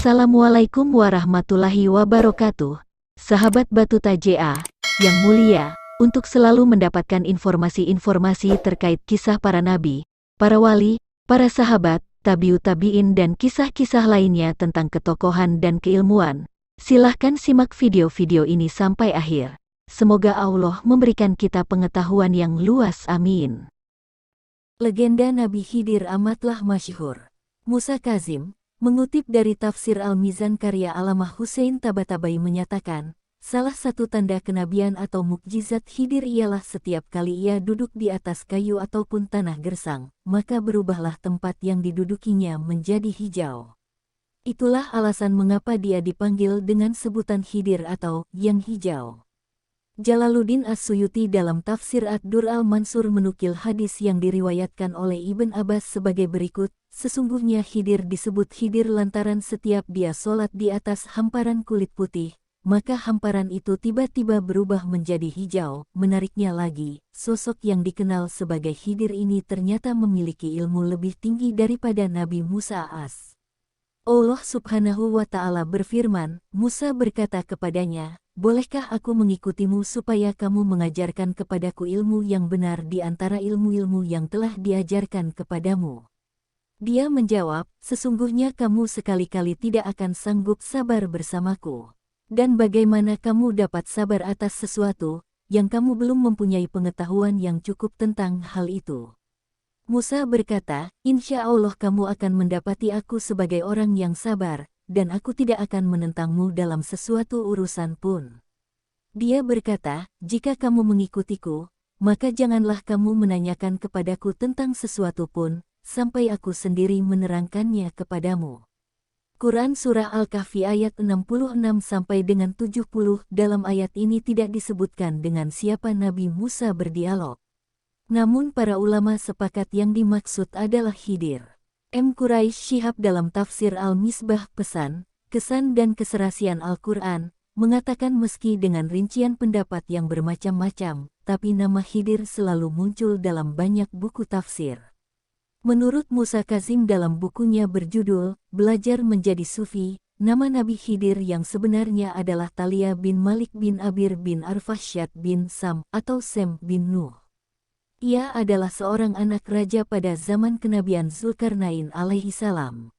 Assalamualaikum warahmatullahi wabarakatuh. Sahabat Batuta JA yang mulia, untuk selalu mendapatkan informasi-informasi terkait kisah para nabi, para wali, para sahabat, tabiut tabiin dan kisah-kisah lainnya tentang ketokohan dan keilmuan, silahkan simak video-video ini sampai akhir. Semoga Allah memberikan kita pengetahuan yang luas, amin. Legenda Nabi Khidir amatlah masyhur. Musa Kazim, mengutip dari tafsir Al-Mizan karya Allamah Hussein Tabatabai menyatakan, salah satu tanda kenabian atau mukjizat Khidir ialah setiap kali ia duduk di atas kayu ataupun tanah gersang, maka berubahlah tempat yang didudukinya menjadi hijau. Itulah alasan mengapa dia dipanggil dengan sebutan Khidir atau yang hijau. Jalaluddin As-Suyuti dalam tafsir Ad-Dur al-Mansur menukil hadis yang diriwayatkan oleh Ibn Abbas sebagai berikut, sesungguhnya Khidir disebut Khidir lantaran setiap dia sholat di atas hamparan kulit putih, maka hamparan itu tiba-tiba berubah menjadi hijau. Menariknya lagi, sosok yang dikenal sebagai Khidir ini ternyata memiliki ilmu lebih tinggi daripada Nabi Musa AS. Allah Subhanahu wa Ta'ala berfirman, Musa berkata kepadanya, bolehkah aku mengikutimu supaya kamu mengajarkan kepadaku ilmu yang benar di antara ilmu-ilmu yang telah diajarkan kepadamu? Dia menjawab, sesungguhnya kamu sekali-kali tidak akan sanggup sabar bersamaku. Dan bagaimana kamu dapat sabar atas sesuatu yang kamu belum mempunyai pengetahuan yang cukup tentang hal itu? Musa berkata, insya Allah kamu akan mendapati aku sebagai orang yang sabar, dan aku tidak akan menentangmu dalam sesuatu urusan pun. Dia berkata, jika kamu mengikutiku, maka janganlah kamu menanyakan kepadaku tentang sesuatu pun, sampai aku sendiri menerangkannya kepadamu. Quran Surah Al-Kahfi ayat 66 sampai dengan 70. Dalam ayat ini tidak disebutkan dengan siapa Nabi Musa berdialog. Namun para ulama sepakat yang dimaksud adalah Khidir. M. Quraisy Shihab dalam tafsir Al-Misbah pesan, kesan dan keserasian Al-Quran, mengatakan meski dengan rincian pendapat yang bermacam-macam, tapi nama Khidir selalu muncul dalam banyak buku tafsir. Menurut Musa Kazim dalam bukunya berjudul, Belajar Menjadi Sufi, nama Nabi Khidir yang sebenarnya adalah Talia bin Malik bin Abir bin Arfashad bin Sam atau Sem bin Nuh. Ia adalah seorang anak raja pada zaman kenabian Zulkarnain alaihi salam.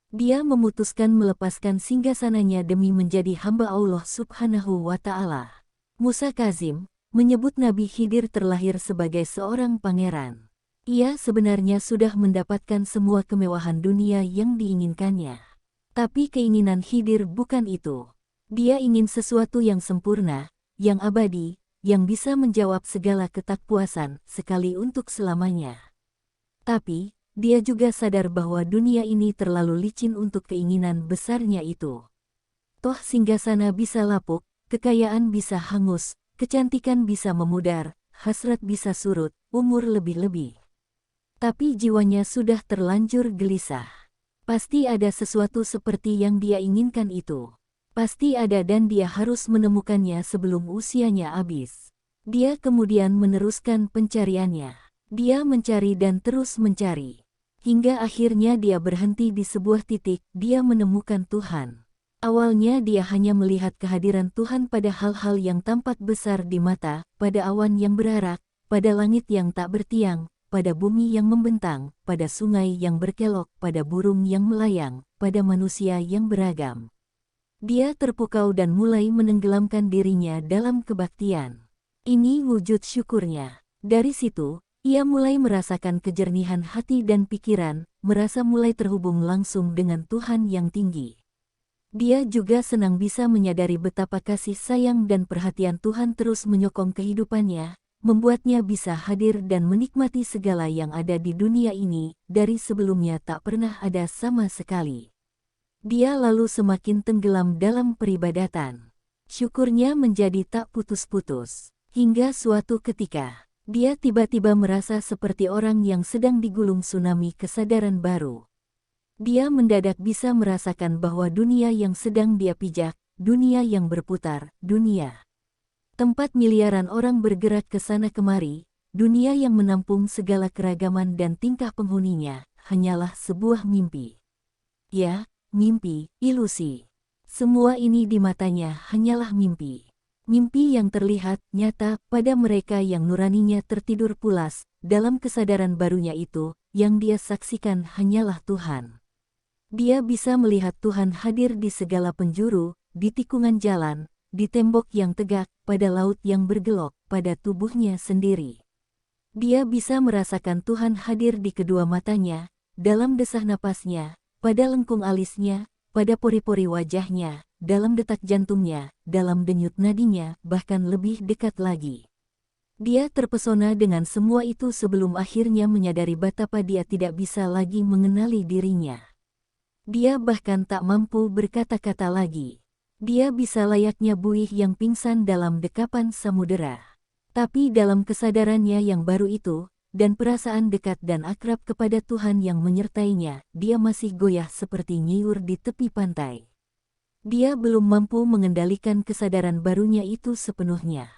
Dia memutuskan melepaskan singgasananya demi menjadi hamba Allah Subhanahu wa Ta'ala. Musa Kazim menyebut Nabi Khidir terlahir sebagai seorang pangeran. Ia sebenarnya sudah mendapatkan semua kemewahan dunia yang diinginkannya. Tapi keinginan Khidir bukan itu. Dia ingin sesuatu yang sempurna, yang abadi, yang bisa menjawab segala ketakpuasan sekali untuk selamanya. Tapi, dia juga sadar bahwa dunia ini terlalu licin untuk keinginan besarnya itu. Toh singgasana bisa lapuk, kekayaan bisa hangus, kecantikan bisa memudar, hasrat bisa surut, umur lebih-lebih. Tapi jiwanya sudah terlanjur gelisah. Pasti ada sesuatu seperti yang dia inginkan itu. Pasti ada dan dia harus menemukannya sebelum usianya habis. Dia kemudian meneruskan pencariannya. Dia mencari dan terus mencari. Hingga akhirnya dia berhenti di sebuah titik, dia menemukan Tuhan. Awalnya dia hanya melihat kehadiran Tuhan pada hal-hal yang tampak besar di mata, pada awan yang berarak, pada langit yang tak bertiang, pada bumi yang membentang, pada sungai yang berkelok, pada burung yang melayang, pada manusia yang beragam. Dia terpukau dan mulai menenggelamkan dirinya dalam kebaktian. Ini wujud syukurnya. Dari situ, ia mulai merasakan kejernihan hati dan pikiran, merasa mulai terhubung langsung dengan Tuhan yang tinggi. Dia juga senang bisa menyadari betapa kasih sayang dan perhatian Tuhan terus menyokong kehidupannya, membuatnya bisa hadir dan menikmati segala yang ada di dunia ini, dari sebelumnya tak pernah ada sama sekali. Dia lalu semakin tenggelam dalam peribadatan. Syukurnya menjadi tak putus-putus. Hingga suatu ketika, dia tiba-tiba merasa seperti orang yang sedang digulung tsunami kesadaran baru. Dia mendadak bisa merasakan bahwa dunia yang sedang dia pijak, dunia yang berputar, dunia tempat miliaran orang bergerak ke sana kemari, dunia yang menampung segala keragaman dan tingkah penghuninya, hanyalah sebuah mimpi. Ya, mimpi, ilusi. Semua ini di matanya hanyalah mimpi. Mimpi yang terlihat nyata pada mereka yang nuraninya tertidur pulas. Dalam kesadaran barunya itu, yang dia saksikan hanyalah Tuhan. Dia bisa melihat Tuhan hadir di segala penjuru, di tikungan jalan, di tembok yang tegak, pada laut yang bergelok, pada tubuhnya sendiri. Dia bisa merasakan Tuhan hadir di kedua matanya, dalam desah napasnya, pada lengkung alisnya, pada pori-pori wajahnya, dalam detak jantungnya, dalam denyut nadinya, bahkan lebih dekat lagi. Dia terpesona dengan semua itu sebelum akhirnya menyadari betapa dia tidak bisa lagi mengenali dirinya. Dia bahkan tak mampu berkata-kata lagi. Dia bisa layaknya buih yang pingsan dalam dekapan samudera. Tapi dalam kesadarannya yang baru itu, dan perasaan dekat dan akrab kepada Tuhan yang menyertainya, dia masih goyah seperti nyiur di tepi pantai. Dia belum mampu mengendalikan kesadaran barunya itu sepenuhnya.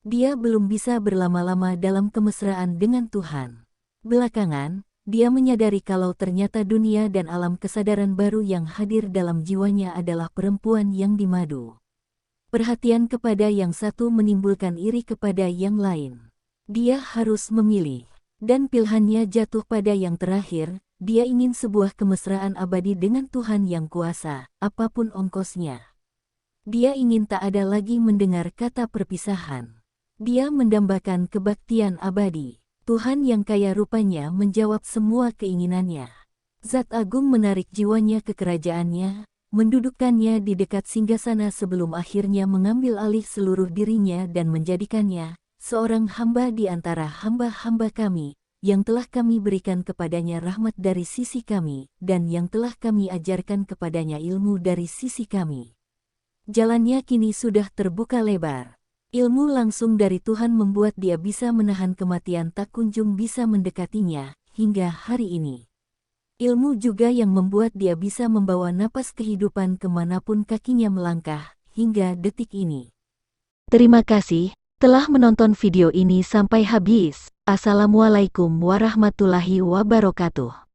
Dia belum bisa berlama-lama dalam kemesraan dengan Tuhan. Belakangan, dia menyadari kalau ternyata dunia dan alam kesadaran baru yang hadir dalam jiwanya adalah perempuan yang dimadu. Perhatian kepada yang satu menimbulkan iri kepada yang lain. Dia harus memilih. Dan pilihannya jatuh pada yang terakhir. Dia ingin sebuah kemesraan abadi dengan Tuhan yang kuasa, apapun ongkosnya. Dia ingin tak ada lagi mendengar kata perpisahan. Dia mendambakan kebaktian abadi. Tuhan yang kaya rupanya menjawab semua keinginannya. Zat Agung menarik jiwanya ke kerajaannya, mendudukkannya di dekat singgasana sebelum akhirnya mengambil alih seluruh dirinya dan menjadikannya seorang hamba di antara hamba-hamba kami, yang telah kami berikan kepadanya rahmat dari sisi kami, dan yang telah kami ajarkan kepadanya ilmu dari sisi kami. Jalannya kini sudah terbuka lebar. Ilmu langsung dari Tuhan membuat dia bisa menahan kematian tak kunjung bisa mendekatinya, hingga hari ini. Ilmu juga yang membuat dia bisa membawa napas kehidupan kemanapun kakinya melangkah, hingga detik ini. Terima kasih telah menonton video ini sampai habis. Assalamualaikum warahmatullahi wabarakatuh.